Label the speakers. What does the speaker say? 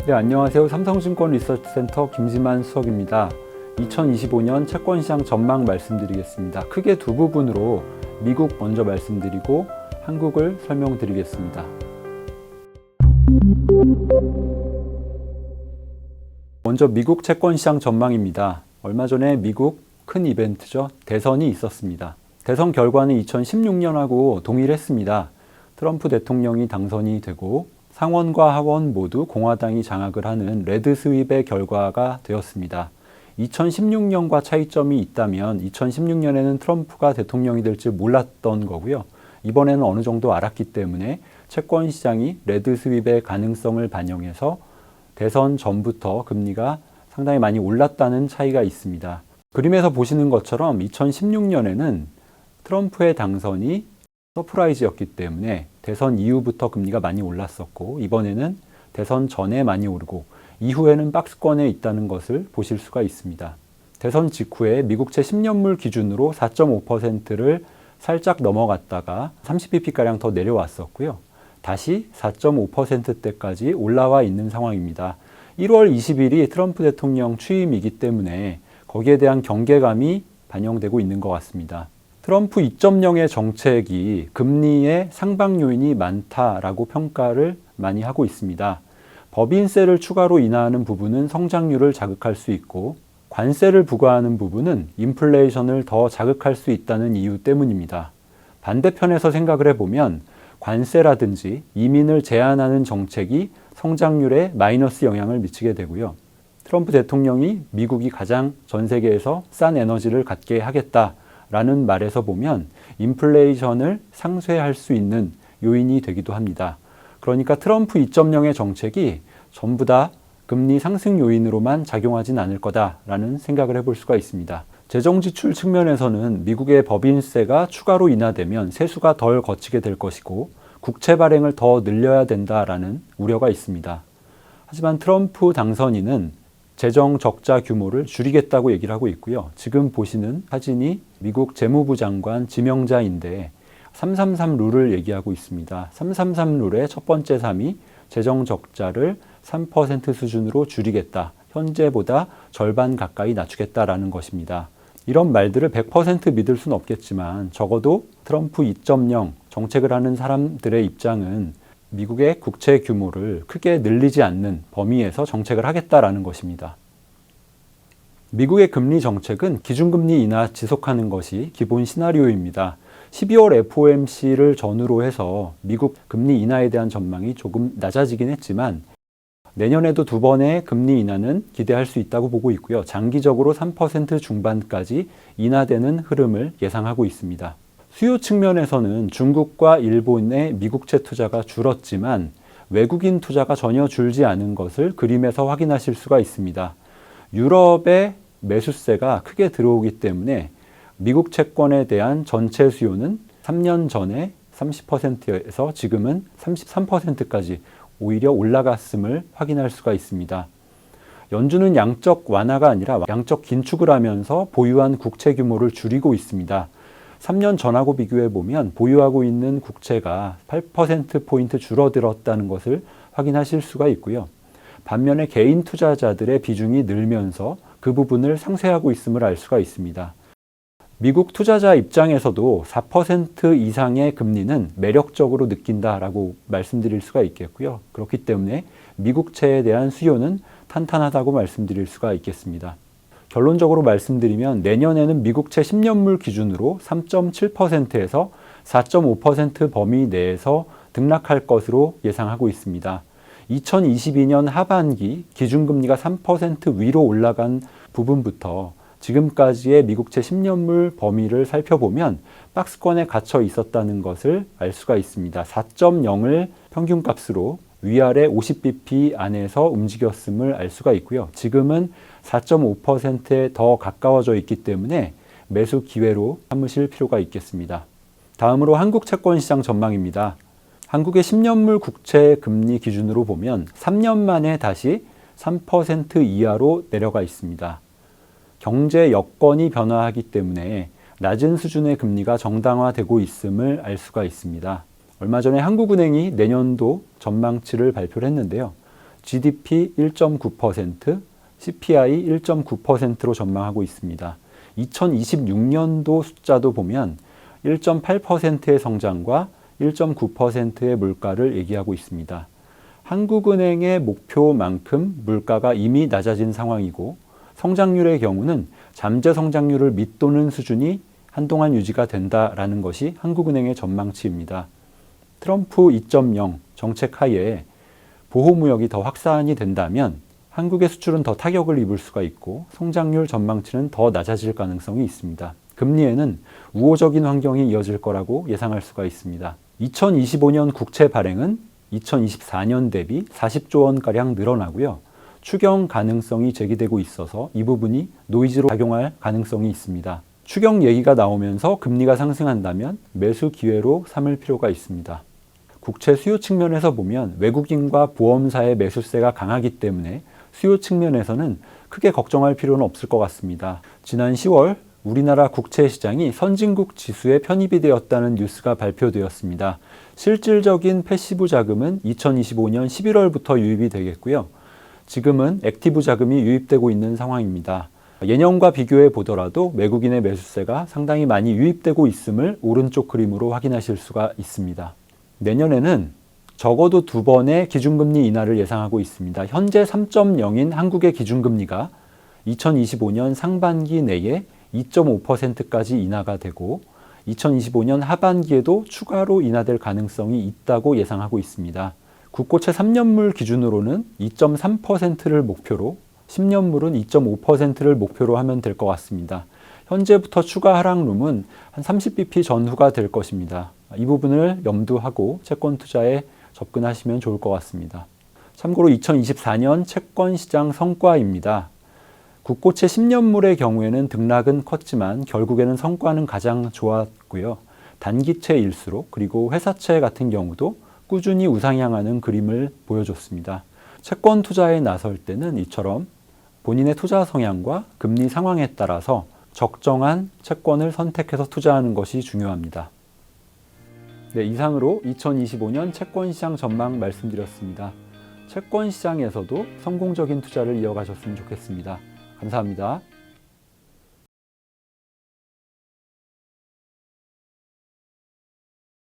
Speaker 1: 네, 안녕하세요. 삼성증권 리서치센터 김지만 수석입니다. 2025년 채권시장 전망 말씀드리겠습니다. 크게 두 부분으로 미국 먼저 말씀드리고 한국을 설명드리겠습니다. 먼저 미국 채권시장 전망입니다. 얼마 전에 미국 큰 이벤트죠. 대선이 있었습니다. 대선 결과는 2016년하고 동일했습니다. 트럼프 대통령이 당선이 되고 상원과 하원 모두 공화당이 장악을 하는 레드 스윕의 결과가 되었습니다. 2016년과 차이점이 있다면 2016년에는 트럼프가 대통령이 될 줄 몰랐던 거고요. 이번에는 어느 정도 알았기 때문에 채권 시장이 레드 스윕의 가능성을 반영해서 대선 전부터 금리가 상당히 많이 올랐다는 차이가 있습니다. 그림에서 보시는 것처럼 2016년에는 트럼프의 당선이 서프라이즈였기 때문에 대선 이후부터 금리가 많이 올랐었고, 이번에는 대선 전에 많이 오르고 이후에는 박스권에 있다는 것을 보실 수가 있습니다. 대선 직후에 미국채 10년물 기준으로 4.5%를 살짝 넘어갔다가 30bp가량 더 내려왔었고요. 다시 4.5%대까지 올라와 있는 상황입니다. 1월 20일이 트럼프 대통령 취임이기 때문에 거기에 대한 경계감이 반영되고 있는 것 같습니다. 트럼프 2.0의 정책이 금리의 상방 요인이 많다라고 평가를 많이 하고 있습니다. 법인세를 추가로 인하하는 부분은 성장률을 자극할 수 있고, 관세를 부과하는 부분은 인플레이션을 더 자극할 수 있다는 이유 때문입니다. 반대편에서 생각을 해보면 관세라든지 이민을 제한하는 정책이 성장률에 마이너스 영향을 미치게 되고요. 트럼프 대통령이 미국이 가장 전 세계에서 싼 에너지를 갖게 하겠다라는 말에서 보면 인플레이션을 상쇄할 수 있는 요인이 되기도 합니다. 그러니까 트럼프 2.0의 정책이 전부 다 금리 상승 요인으로만 작용하진 않을 거다라는 생각을 해볼 수가 있습니다. 재정 지출 측면에서는 미국의 법인세가 추가로 인하되면 세수가 덜 거치게 될 것이고 국채 발행을 더 늘려야 된다라는 우려가 있습니다. 하지만 트럼프 당선인은 재정 적자 규모를 줄이겠다고 얘기를 하고 있고요. 지금 보시는 사진이 미국 재무부 장관 지명자인데 333 룰을 얘기하고 있습니다. 333 룰의 첫 번째 삶이 재정 적자를 3% 수준으로 줄이겠다. 현재보다 절반 가까이 낮추겠다라는 것입니다. 이런 말들을 100% 믿을 수는 없겠지만 적어도 트럼프 2.0 정책을 하는 사람들의 입장은 미국의 국채 규모를 크게 늘리지 않는 범위에서 정책을 하겠다라는 것입니다. 미국의 금리 정책은 기준금리 인하 지속하는 것이 기본 시나리오입니다. 12월 FOMC를 전후로 해서 미국 금리 인하에 대한 전망이 조금 낮아지긴 했지만 내년에도 두 번의 금리 인하는 기대할 수 있다고 보고 있고요. 장기적으로 3% 중반까지 인하되는 흐름을 예상하고 있습니다. 수요 측면에서는 중국과 일본의 미국채 투자가 줄었지만 외국인 투자가 전혀 줄지 않은 것을 그림에서 확인하실 수가 있습니다. 유럽의 매수세가 크게 들어오기 때문에 미국 채권에 대한 전체 수요는 3년 전에 30%에서 지금은 33%까지 오히려 올라갔음을 확인할 수가 있습니다. 연준은 양적 완화가 아니라 양적 긴축을 하면서 보유한 국채 규모를 줄이고 있습니다. 3년 전하고 비교해 보면 보유하고 있는 국채가 8%포인트 줄어들었다는 것을 확인하실 수가 있고요. 반면에 개인 투자자들의 비중이 늘면서 그 부분을 상쇄하고 있음을 알 수가 있습니다. 미국 투자자 입장에서도 4% 이상의 금리는 매력적으로 느낀다라고 말씀드릴 수가 있겠고요. 그렇기 때문에 미국채에 대한 수요는 탄탄하다고 말씀드릴 수가 있겠습니다. 결론적으로 말씀드리면 내년에는 미국채 10년물 기준으로 3.7%에서 4.5% 범위 내에서 등락할 것으로 예상하고 있습니다. 2022년 하반기 기준금리가 3% 위로 올라간 부분부터 지금까지의 미국채 10년물 범위를 살펴보면 박스권에 갇혀 있었다는 것을 알 수가 있습니다. 4.0을 평균값으로 위아래 50bp 안에서 움직였음을 알 수가 있고요. 지금은 4.5%에 더 가까워져 있기 때문에 매수 기회로 삼으실 필요가 있겠습니다. 다음으로 한국 채권시장 전망입니다. 한국의 10년물 국채 금리 기준으로 보면 3년 만에 다시 3% 이하로 내려가 있습니다. 경제 여건이 변화하기 때문에 낮은 수준의 금리가 정당화되고 있음을 알 수가 있습니다. 얼마 전에 한국은행이 내년도 전망치를 발표를 했는데요. GDP 1.9%, CPI 1.9%로 전망하고 있습니다. 2026년도 숫자도 보면 1.8%의 성장과 1.9%의 물가를 얘기하고 있습니다. 한국은행의 목표만큼 물가가 이미 낮아진 상황이고 성장률의 경우는 잠재 성장률을 밑도는 수준이 한동안 유지가 된다라는 것이 한국은행의 전망치입니다. 트럼프 2.0 정책 하에 보호무역이 더 확산이 된다면 한국의 수출은 더 타격을 입을 수가 있고 성장률 전망치는 더 낮아질 가능성이 있습니다. 금리에는 우호적인 환경이 이어질 거라고 예상할 수가 있습니다. 2025년 국채 발행은 2024년 대비 40조 원가량 늘어나고요. 추경 가능성이 제기되고 있어서 이 부분이 노이즈로 작용할 가능성이 있습니다. 추경 얘기가 나오면서 금리가 상승한다면 매수 기회로 삼을 필요가 있습니다. 국채 수요 측면에서 보면 외국인과 보험사의 매수세가 강하기 때문에 수요 측면에서는 크게 걱정할 필요는 없을 것 같습니다. 지난 10월 우리나라 국채 시장이 선진국 지수에 편입이 되었다는 뉴스가 발표되었습니다. 실질적인 패시브 자금은 2025년 11월부터 유입이 되겠고요. 지금은 액티브 자금이 유입되고 있는 상황입니다. 예년과 비교해 보더라도 외국인의 매수세가 상당히 많이 유입되고 있음을 오른쪽 그림으로 확인하실 수가 있습니다. 내년에는 적어도 2번의 기준금리 인하를 예상하고 있습니다. 현재 3.0인 한국의 기준금리가 2025년 상반기 내에 2.5%까지 인하가 되고 2025년 하반기에도 추가로 인하될 가능성이 있다고 예상하고 있습니다. 국고채 3년물 기준으로는 2.3%를 목표로 10년물은 2.5%를 목표로 하면 될 것 같습니다. 현재부터 추가 하락룸은 한 30bp 전후가 될 것입니다. 이 부분을 염두하고 채권 투자에 접근하시면 좋을 것 같습니다. 참고로 2024년 채권 시장 성과입니다. 국고채 10년물의 경우에는 등락은 컸지만 결국에는 성과는 가장 좋았고요. 단기채일수록 그리고 회사채 같은 경우도 꾸준히 우상향하는 그림을 보여줬습니다. 채권 투자에 나설 때는 이처럼 본인의 투자 성향과 금리 상황에 따라서 적정한 채권을 선택해서 투자하는 것이 중요합니다. 네, 이상으로 2025년 채권 시장 전망 말씀드렸습니다. 채권 시장에서도 성공적인 투자를 이어가셨으면 좋겠습니다. 감사합니다.